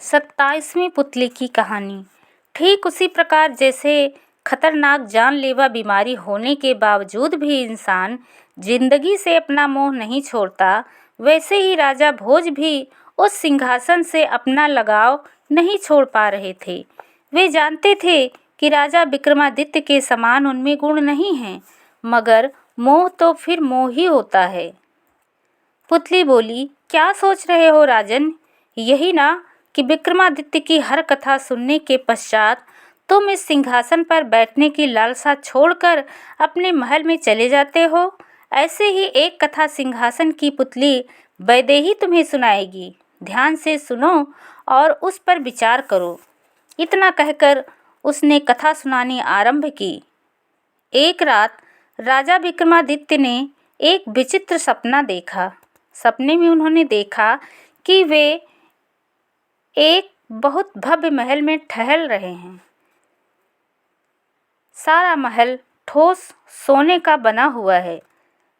27वीं पुतली की कहानी। ठीक उसी प्रकार जैसे खतरनाक जानलेवा बीमारी होने के बावजूद भी इंसान जिंदगी से अपना मोह नहीं छोड़ता, वैसे ही राजा भोज भी उस सिंहासन से अपना लगाव नहीं छोड़ पा रहे थे। वे जानते थे कि राजा विक्रमादित्य के समान उनमें गुण नहीं हैं, मगर मोह तो फिर मोह ही होता है। पुतली बोली, क्या सोच रहे हो राजन? यही ना कि विक्रमादित्य की हर कथा सुनने के पश्चात तुम इस सिंहासन पर बैठने की लालसा छोड़कर अपने महल में चले जाते हो। ऐसे ही एक कथा सिंहासन की पुतली वैदेही तुम्हें सुनाएगी। ध्यान से सुनो और उस पर विचार करो। इतना कहकर उसने कथा सुनानी आरंभ की। एक रात राजा विक्रमादित्य ने एक विचित्र सपना देखा। सपने में उन्होंने देखा कि वे एक बहुत भव्य महल में ठहर रहे हैं। सारा महल ठोस सोने का बना हुआ है,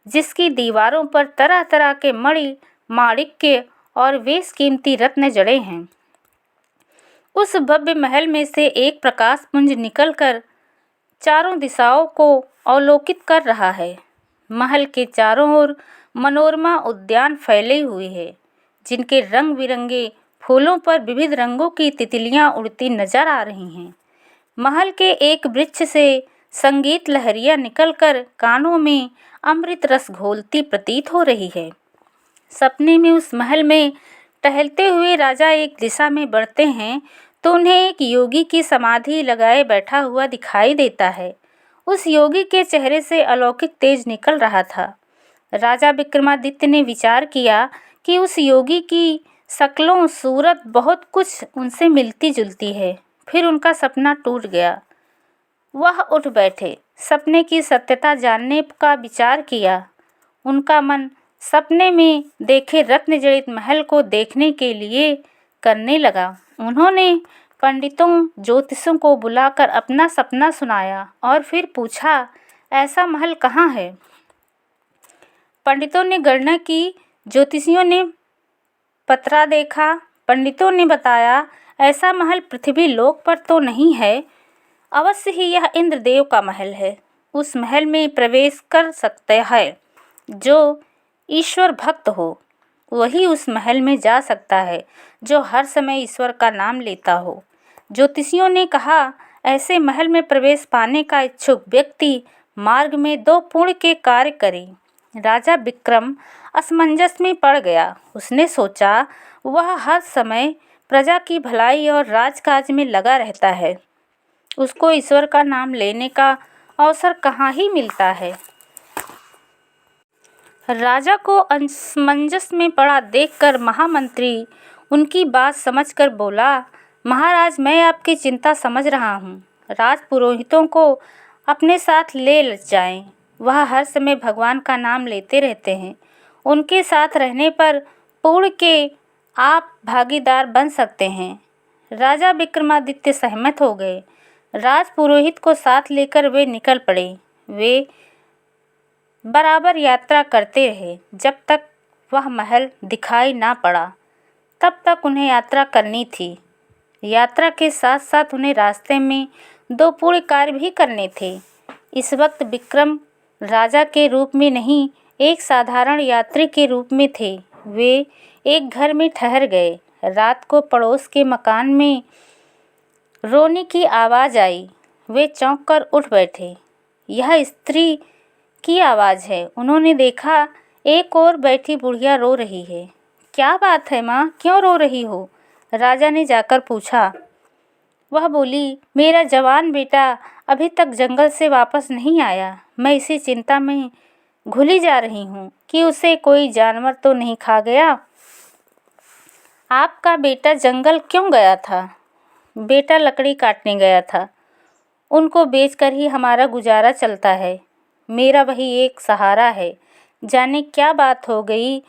जिसकी दीवारों पर तरह तरह के मणि, माणिक्य और बेशकीमती रत्न जड़े हैं। उस भव्य महल में से एक प्रकाश पुंज निकलकर चारों दिशाओं को अवलोकित कर रहा है। महल के चारों ओर मनोरमा उद्यान फैले हुए हैं, जिनके रंग बिरंगे फूलों पर विविध रंगों की तितलियां उड़ती नजर आ रही हैं। महल के एक वृक्ष से संगीत लहरियां निकलकर कानों में अमृत रस घोलती प्रतीत हो रही है। सपने में उस महल में टहलते हुए राजा एक दिशा में बढ़ते हैं तो उन्हें एक योगी की समाधि लगाए बैठा हुआ दिखाई देता है। उस योगी के चेहरे से अलौकिक तेज निकल रहा था। राजा विक्रमादित्य ने विचार किया कि उस योगी की शक्लों सूरत बहुत कुछ उनसे मिलती जुलती है। फिर उनका सपना टूट गया। वह उठ बैठे, सपने की सत्यता जानने का विचार किया। उनका मन सपने में देखे रत्न जड़ित महल को देखने के लिए करने लगा। उन्होंने पंडितों ज्योतिषों को बुलाकर अपना सपना सुनाया और फिर पूछा, ऐसा महल कहाँ है? पंडितों ने गणना की, ज्योतिषियों ने पतरा देखा। पंडितों ने बताया, ऐसा महल पृथ्वी लोक पर तो नहीं है, अवश्य ही यह इंद्रदेव का महल है। उस महल में प्रवेश कर सकते हैं जो ईश्वर भक्त हो, वही उस महल में जा सकता है जो हर समय ईश्वर का नाम लेता हो। ज्योतिषियों ने कहा, ऐसे महल में प्रवेश पाने का इच्छुक व्यक्ति मार्ग में 2 पुण्य के कार्य करे। राजा विक्रम असमंजस में पड़ गया। उसने सोचा, वह हर समय प्रजा की भलाई और राजकाज में लगा रहता है, उसको ईश्वर का नाम लेने का अवसर कहाँ ही मिलता है। राजा को असमंजस में पड़ा देखकर महामंत्री उनकी बात समझकर बोला, महाराज, मैं आपकी चिंता समझ रहा हूँ। राजपुरोहितों को अपने साथ ले जाएं। वह हर समय भगवान का नाम लेते रहते हैं। उनके साथ रहने पर पुण्य के आप भागीदार बन सकते हैं। राजा विक्रमादित्य सहमत हो गए। राजपुरोहित को साथ लेकर वे निकल पड़े। वे बराबर यात्रा करते रहे जब तक वह महल दिखाई ना पड़ा। तब तक उन्हें यात्रा करनी थी। यात्रा के साथ साथ उन्हें रास्ते में 2 पुण्य कार्य भी करने थे। इस वक्त विक्रम राजा के रूप में नहीं, एक साधारण यात्री के रूप में थे। वे एक घर में ठहर गए। रात को पड़ोस के मकान में रोने की आवाज़ आई। वे चौंक कर उठ बैठे। यह स्त्री की आवाज़ है। उन्होंने देखा, एक और बैठी बुढ़िया रो रही है। क्या बात है माँ, क्यों रो रही हो? राजा ने जाकर पूछा। वह बोली, मेरा जवान बेटा अभी तक जंगल से वापस नहीं आया। मैं इसी चिंता में घुली जा रही हूँ कि उसे कोई जानवर तो नहीं खा गया। आपका बेटा जंगल क्यों गया था? बेटा लकड़ी काटने गया था। उनको बेचकर ही हमारा गुजारा चलता है। मेरा वही एक सहारा है। जाने क्या बात हो गई,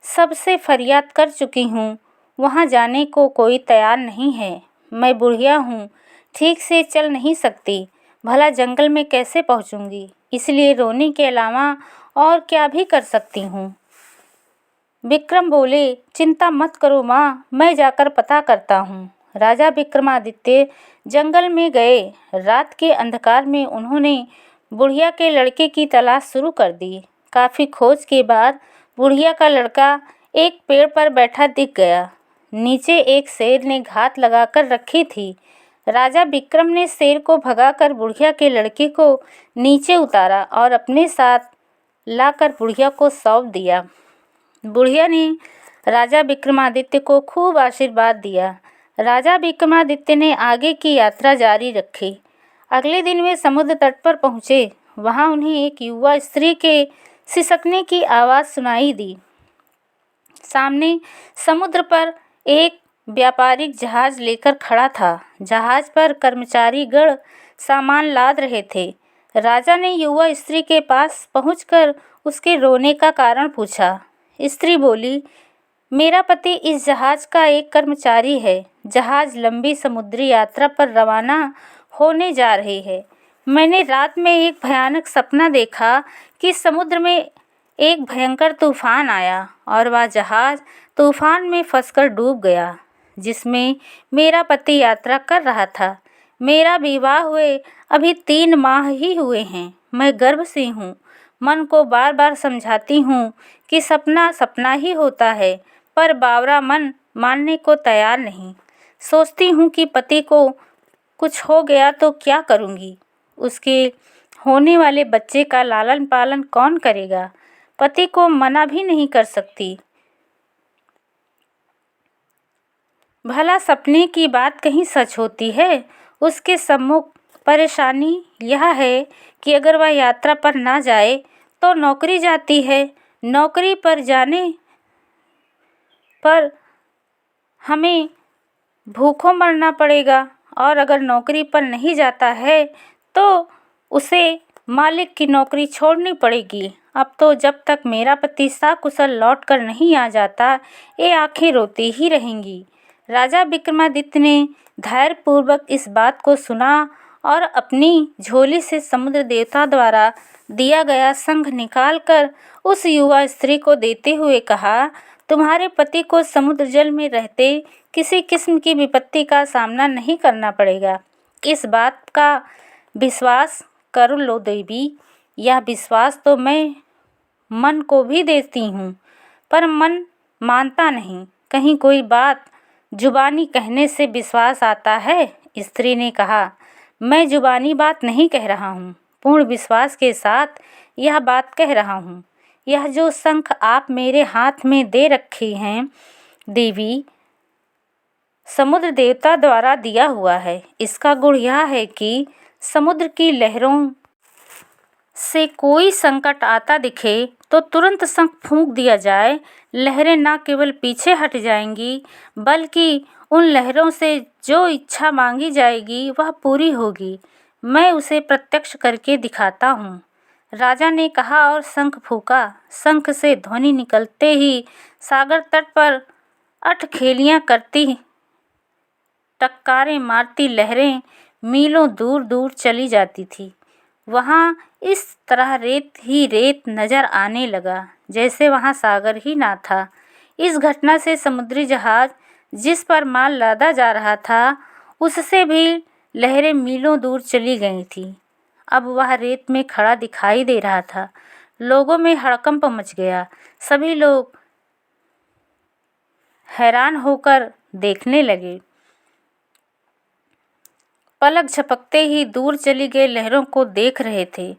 सबसे फरियाद कर चुकी हूँ, वहाँ जाने को कोई तैयार नहीं है। मैं बुढ़िया हूँ, ठीक से चल नहीं सकती, भला जंगल में कैसे पहुँचूँगी? इसलिए रोने के अलावा और क्या भी कर सकती हूँ। विक्रम बोले, चिंता मत करो माँ, मैं जाकर पता करता हूँ। राजा विक्रमादित्य जंगल में गए। रात के अंधकार में उन्होंने बुढ़िया के लड़के की तलाश शुरू कर दी। काफ़ी खोज के बाद बुढ़िया का लड़का एक पेड़ पर बैठा दिख गया। नीचे एक शेर ने घात लगाकर रखी थी। राजा विक्रम ने शेर को भगाकर बुढ़िया के लड़के को नीचे उतारा और अपने साथ लाकर बुढ़िया को सौंप दिया। बुढ़िया ने राजा विक्रमादित्य को खूब आशीर्वाद दिया। राजा विक्रमादित्य ने आगे की यात्रा जारी रखी। अगले दिन वे समुद्र तट पर पहुँचे। वहाँ उन्हें एक युवा स्त्री के सिसकने की आवाज़ सुनाई दी। सामने समुद्र पर एक व्यापारिक जहाज लेकर खड़ा था। जहाज पर कर्मचारीगण सामान लाद रहे थे। राजा ने युवा स्त्री के पास पहुंचकर उसके रोने का कारण पूछा। स्त्री बोली, मेरा पति इस जहाज का एक कर्मचारी है। जहाज लंबी समुद्री यात्रा पर रवाना होने जा रही है। मैंने रात में एक भयानक सपना देखा कि समुद्र में एक भयंकर तूफान आया और वह जहाज तूफान में फंसकर डूब गया, जिसमें मेरा पति यात्रा कर रहा था। मेरा विवाह हुए अभी 3 माह ही हुए हैं। मैं गर्भ से हूँ। मन को बार बार समझाती हूँ कि सपना सपना ही होता है, पर बावरा मन मानने को तैयार नहीं। सोचती हूँ कि पति को कुछ हो गया तो क्या करूँगी। उसके होने वाले बच्चे का लालन पालन कौन करेगा। पति को मना भी नहीं कर सकती। भला सपने की बात कहीं सच होती है। उसके सम्मुख परेशानी यह है कि अगर वह यात्रा पर ना जाए तो नौकरी जाती है। नौकरी पर जाने पर हमें भूखों मरना पड़ेगा, और अगर नौकरी पर नहीं जाता है तो उसे मालिक की नौकरी छोड़नी पड़ेगी। अब तो जब तक मेरा पति सकुशल लौट कर नहीं आ जाता, ये आंखें रोती ही रहेंगी। राजा विक्रमादित्य ने धैर्यपूर्वक इस बात को सुना और अपनी झोली से समुद्र देवता द्वारा दिया गया शंख निकालकर उस युवा स्त्री को देते हुए कहा, तुम्हारे पति को समुद्र जल में रहते किसी किस्म की विपत्ति का सामना नहीं करना पड़ेगा। इस बात का विश्वास कर लो देवी। यह विश्वास तो मैं मन को भी देती हूँ, पर मन मानता नहीं। कहीं कोई बात जुबानी कहने से विश्वास आता है। स्त्री ने कहा, मैं जुबानी बात नहीं कह रहा हूँ, पूर्ण विश्वास के साथ यह बात कह रहा हूँ। यह जो शंख आप मेरे हाथ में दे रखी हैं देवी, समुद्र देवता द्वारा दिया हुआ है। इसका गुण यह है कि समुद्र की लहरों से कोई संकट आता दिखे तो तुरंत शंख फूंक दिया जाए। लहरें न केवल पीछे हट जाएंगी, बल्कि उन लहरों से जो इच्छा मांगी जाएगी वह पूरी होगी। मैं उसे प्रत्यक्ष करके दिखाता हूँ। राजा ने कहा और शंख फूंका। शंख से ध्वनि निकलते ही सागर तट पर अठखेलियाँ करती, टक्कारें मारती लहरें मीलों दूर दूर चली जाती थी। वहाँ इस तरह रेत ही रेत नजर आने लगा, जैसे वहाँ सागर ही ना था। इस घटना से समुद्री जहाज जिस पर माल लादा जा रहा था, उससे भी लहरें मीलों दूर चली गई थीं। अब वह रेत में खड़ा दिखाई दे रहा था। लोगों में हड़कंप मच गया। सभी लोग हैरान होकर देखने लगे। पलक झपकते ही दूर चली गई लहरों को देख रहे थे।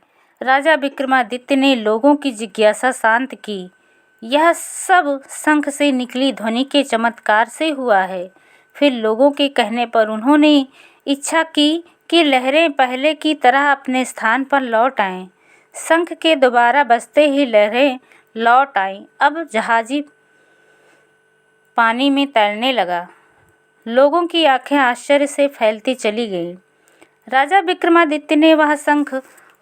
राजा विक्रमादित्य ने लोगों की जिज्ञासा शांत की। यह सब शंख से निकली ध्वनि के चमत्कार से हुआ है। फिर लोगों के कहने पर उन्होंने इच्छा की कि लहरें पहले की तरह अपने स्थान पर लौट आएं। शंख के दोबारा बजते ही लहरें लौट आईं। अब जहाजी पानी में तैरने लगा। लोगों की आंखें आश्चर्य से फैलती चली गईं। राजा विक्रमादित्य ने वह शंख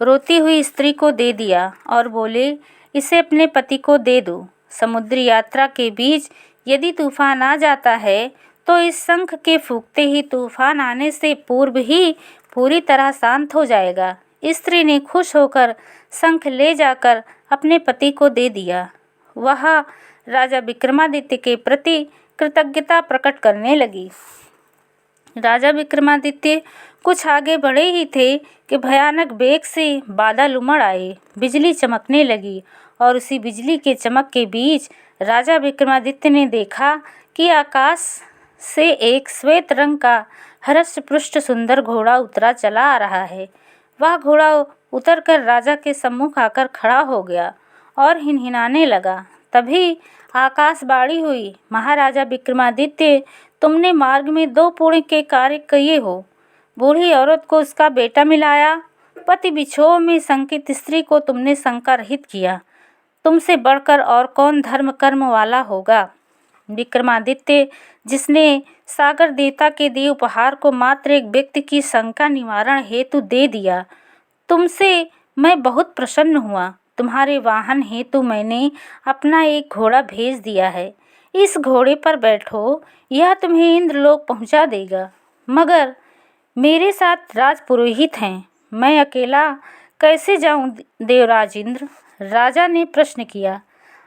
रोती हुई स्त्री को दे दिया और बोले, इसे अपने पति को दे दो। समुद्री यात्रा के बीच यदि तूफान आ जाता है तो इस शंख के फूंकते ही तूफान आने से पूर्व ही पूरी तरह शांत हो जाएगा। स्त्री ने खुश होकर शंख ले जाकर अपने पति को दे दिया। वह राजा विक्रमादित्य के प्रति कृतज्ञता प्रकट करने लगी। राजा विक्रमादित्य कुछ आगे बढ़े ही थे कि भयानक वेग से बादल उमड़ आए, बिजली चमकने लगी और उसी बिजली के चमक के बीच राजा विक्रमादित्य ने देखा कि आकाश से एक श्वेत रंग का हर्षपुष्ट सुंदर घोड़ा उतरा चला आ रहा है। वह घोड़ा उतरकर राजा के सम्मुख आकर खड़ा हो गया और हिनहिनाने लगा। तभी आकाशवाणी हुई, महाराजा विक्रमादित्य, तुमने मार्ग में 2 पुण्य के कार्य किए हो। बूढ़ी औरत को उसका बेटा मिलाया, पति विछोह में शंकित स्त्री को तुमने शंका रहित किया। तुमसे बढ़कर और कौन धर्म कर्म वाला होगा। विक्रमादित्य, जिसने सागर देवता के दिए उपहार को मात्र एक व्यक्ति की शंका निवारण हेतु दे दिया, तुमसे मैं बहुत प्रसन्न हुआ। तुम्हारे वाहन हेतु मैंने अपना एक घोड़ा भेज दिया है। इस घोड़े पर बैठो, यह तुम्हें इंद्रलोक पहुंचा देगा। मगर मेरे साथ राजपुरोहित हैं, मैं अकेला कैसे जाऊं देवराज इंद्र? राजा ने प्रश्न किया।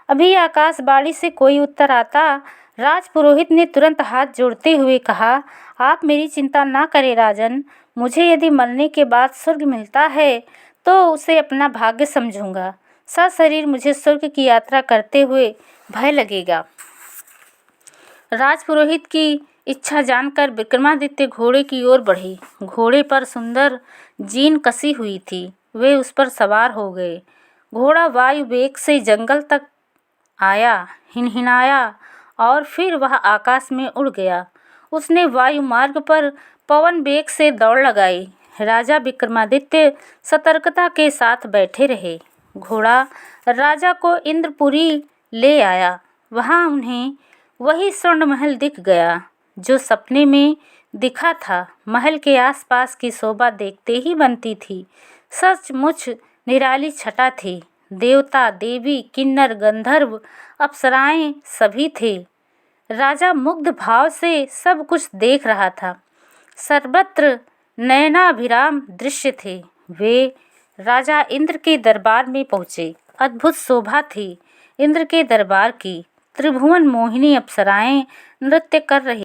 अभी आकाशवाणी से कोई उत्तर आता, राजपुरोहित ने तुरंत हाथ जोड़ते हुए कहा, आप मेरी चिंता ना करें राजन। मुझे यदि मरने के बाद स्वर्ग मिलता है तो उसे अपना भाग्य समझूंगा। सशरीर मुझे स्वर्ग की यात्रा करते हुए भय लगेगा। राजपुरोहित की इच्छा जानकर विक्रमादित्य घोड़े की ओर बढ़े। घोड़े पर सुंदर जीन कसी हुई थी। वे उस पर सवार हो गए। घोड़ा वायु वेग से जंगल तक आया, हिनहिनाया और फिर वह आकाश में उड़ गया। उसने वायु मार्ग पर पवन वेग से दौड़ लगाई। राजा विक्रमादित्य सतर्कता के साथ बैठे रहे। घोड़ा राजा को इंद्रपुरी ले आया। वहाँ उन्हें वही स्वर्ण महल दिख गया जो सपने में दिखा था। महल के आसपास की शोभा देखते ही बनती थी। सचमुच निराली छटा थी। देवता, देवी, किन्नर, गंधर्व, अप्सराएं सभी थे। राजा मुग्ध भाव से सब कुछ देख रहा था। सर्वत्र नयनाभिराम दृश्य थे। वे राजा इंद्र के दरबार में पहुँचे। अद्भुत शोभा थी इंद्र के दरबार की। त्रिभुवन मोहिनी अप्सराएं नृत्य कर रही